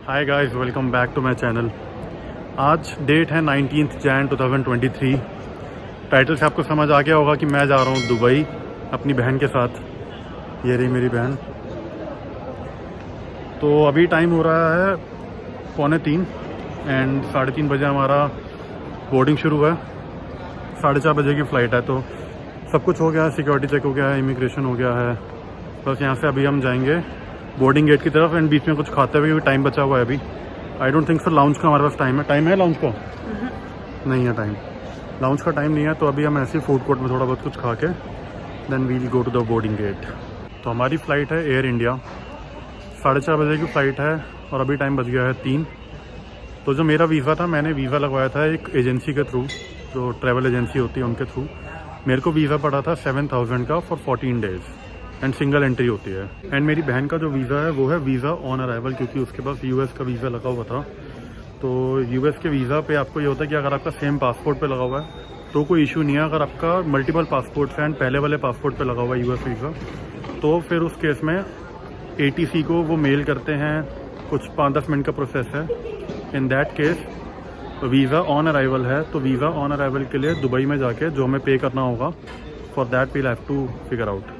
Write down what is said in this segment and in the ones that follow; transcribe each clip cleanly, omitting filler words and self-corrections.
Hi guys, welcome back to my channel. आज date है 19 Jain 2023। Title से आपको समझ आ गया होगा कि मैं जा रहा हूँ दुबई अपनी बहन के साथ। ये रही मेरी बहन। तो अभी टाइम हो रहा है 2:45 एंड 3:30 बजे हमारा बोर्डिंग शुरू हुआ है। 4:30 बजे की फ़्लाइट है। तो सब कुछ हो गया है, सिक्योरिटी चेक हो गया है, इमिग्रेशन हो गया है। बस यहाँ से अभी हम जाएंगे बोर्डिंग गेट की तरफ एंड बीच में कुछ खाते हुए टाइम बचा हुआ है अभी। I don't think sir lounge का हमारे पास टाइम है लाउंज का नहीं है टाइम। लाउंज का टाइम नहीं है, तो अभी हम ऐसे फूड कोर्ट में थोड़ा बहुत कुछ खा के then we'll go to the boarding gate. तो हमारी फ़्लाइट है एयर इंडिया, 4:30 बजे की फ़्लाइट है और अभी टाइम बज गया है 3। तो जो मेरा वीज़ा था, मैंने वीज़ा लगवाया था एक एजेंसी के थ्रू, जो ट्रैवल एजेंसी होती है उनके थ्रू। मेरे को वीज़ा पड़ा था 7,000 का for 14 days and single entry होती है। एंड मेरी बहन का जो वीज़ा है वो है वीज़ा ऑन अराइवल, क्योंकि उसके पास यूएस का वीज़ा लगा हुआ था। तो यूएस के वीज़ा पे आपको ये होता है कि अगर आपका सेम पासपोर्ट पे लगा हुआ है तो कोई इशू नहीं है। अगर आपका मल्टीपल पासपोर्ट है एंड पहले वाले पासपोर्ट पे लगा हुआ है यूएस वीज़ा, तो फिर उस केस में ATC को वो मेल करते हैं, कुछ 5-10 मिनट का प्रोसेस है। In that case visa on arrival है, तो वीज़ा ऑन अराइवल के लिए दुबई में जाके जो हमें पे करना होगा, for that we'll have to figure out.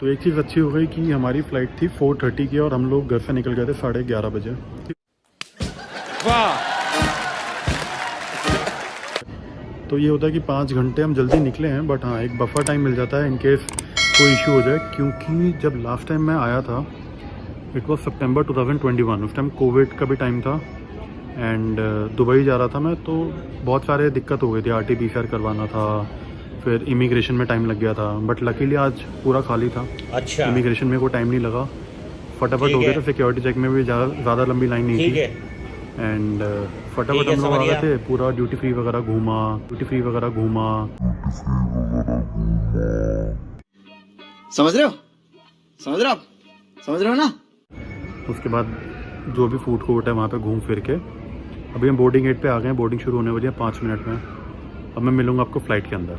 तो एक चीज़ अच्छी हो गई कि हमारी फ़्लाइट थी 4:30 की और हम लोग घर से निकल गए थे 11:30 बजे। वाह! तो ये होता है कि 5 घंटे हम जल्दी निकले हैं, बट हाँ एक बफर टाइम मिल जाता है इन केस कोई इशू हो जाए। क्योंकि जब लास्ट टाइम मैं आया था, इट वाज सितंबर 2021, उस टाइम कोविड का भी टाइम था एंड दुबई जा रहा था मैं। तो बहुत सारे दिक्कत हो गई थी, RT-PCR करवाना था, फिर इमिग्रेशन में टाइम लग गया था। बट लकीली आज पूरा खाली था। अच्छा, इमिग्रेशन में कोई टाइम नहीं लगा, फटाफट हो गया था। सिक्योरिटी चेक में भी ज़्यादा लंबी लाइन नहीं थी एंड फटाफट हम लोग आ गए थे। पूरा ड्यूटी फ्री वगैरह घूमा। समझ रहे हो ना? उसके बाद जो भी फूड कोर्ट है वहाँ पे घूम फिर के अभी हम बोर्डिंग गेट पे आ गए हैं। बोर्डिंग शुरू होने वाली है 5 मिनट में। अब मैं मिलूँगा आपको फ़्लाइट के अंदर।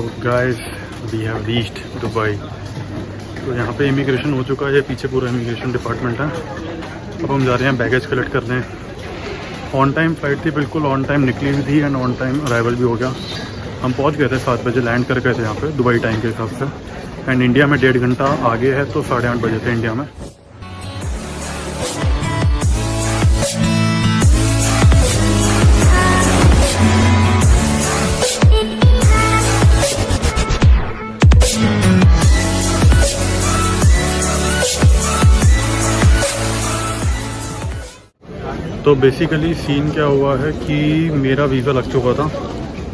So guys we have reached Dubai. तो यहाँ पे इमिग्रेशन हो चुका है, पीछे पूरा इमिग्रेशन डिपार्टमेंट है। अब हम जा रहे हैं बैगेज कलेक्ट करने। ऑन टाइम फ्लाइट थी, बिल्कुल ऑन टाइम निकली हुई थी एंड ऑन टाइम अराइवल भी हो गया। हम पहुँच गए थे 7 बजे, लैंड कर गए थे यहाँ पे दुबई टाइम के हिसाब से। एंड इंडिया में 1.5 घंटा आगे है, तो 8:30 बजे थे इंडिया में। तो बेसिकली सीन क्या हुआ है कि मेरा वीज़ा लग चुका था,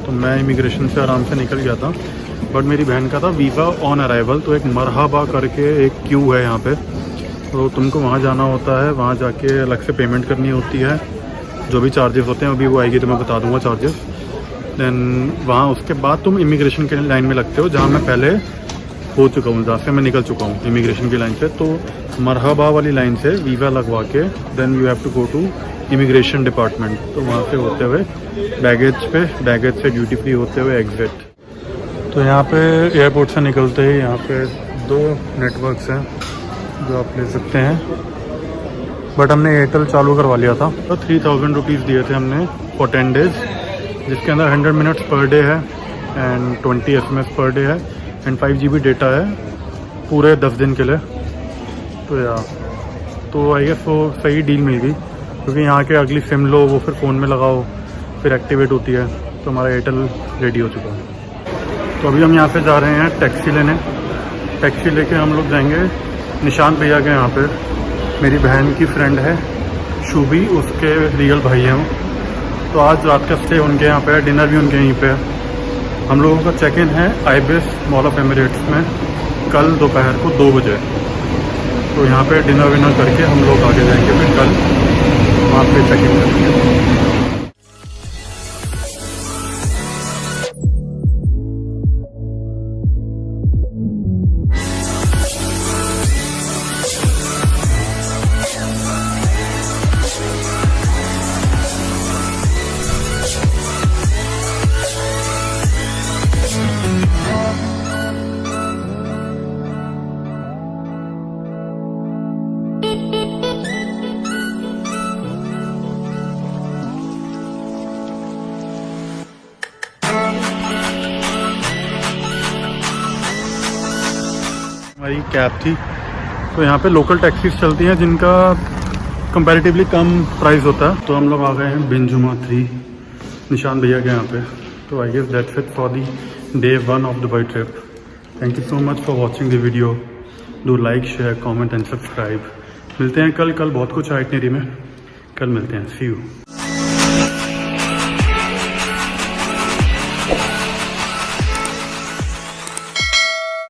तो मैं इमिग्रेशन से आराम से निकल गया था। बट मेरी बहन का था वीज़ा ऑन अराइवल, तो एक मरहबा करके एक क्यू है यहाँ पे, तो तुमको वहाँ जाना होता है। वहाँ जाके अलग से पेमेंट करनी होती है, जो भी चार्जेस होते हैं अभी वो आएगी तो मैं बता दूँगा चार्जेस। देन वहाँ उसके बाद तुम इमिग्रेशन के लाइन में लगते हो, जहाँ मैं पहले हो चुका हूँ, जहाँ से मैं निकल चुका हूँ इमिग्रेशन की लाइन से। तो मरहबा वाली लाइन से वीज़ा लगवा के then you have to go to immigration department. तो वहाँ से होते हुए बैगेज से ड्यूटी फ्री होते हुए एग्जिट। तो यहाँ पे एयरपोर्ट से निकलते ही यहाँ पे 2 नेटवर्क्स हैं जो आप ले सकते हैं, बट हमने एयरटेल चालू करवा लिया था। तो 3000 रुपीज़ दिए थे हमने फॉर 10 डेज़, जिसके अंदर 100 मिनट्स पर डे है एंड 20 SMS पर डे है एंड 5 GB डेटा है पूरे 10 दिन के लिए। तो आई गेस वो सही डील मिल गई, क्योंकि यहाँ के अगली सिम लो, वो फिर फ़ोन में लगाओ, फिर एक्टिवेट होती है। तो हमारा एयरटेल रेडी हो चुका है। तो अभी हम यहाँ से जा रहे हैं टैक्सी लेने। टैक्सी लेके हम लोग जाएंगे निशांत भैया के यहाँ पे। मेरी बहन की फ्रेंड है शुभी, उसके रियल भाई हैं वो। तो आज रात का स्टे उनके यहाँ पे है, डिनर भी उनके यहीं पे है। हम लोगों का चेक इन है आइबिस मॉल ऑफ एमिरेट्स में कल दोपहर को 2 बजे। तो यहाँ पे डिनर विनर करके हम लोग आगे जाएंगे, फिर कल वहाँ पे चेक इन करेंगे। हमारी कैब थी, तो यहाँ पे लोकल टैक्सीज चलती हैं जिनका कंपैरेटिवली कम प्राइस होता है। तो हम लोग आ गए हैं बिंजुमा 3 निशान भैया के यहाँ पे। तो I guess that's it for the day 1 of Dubai trip. Thank you so much for watching the video. Do like, share, comment and subscribe. मिलते हैं कल बहुत कुछ आइटनरी में, कल मिलते हैं। सी यू।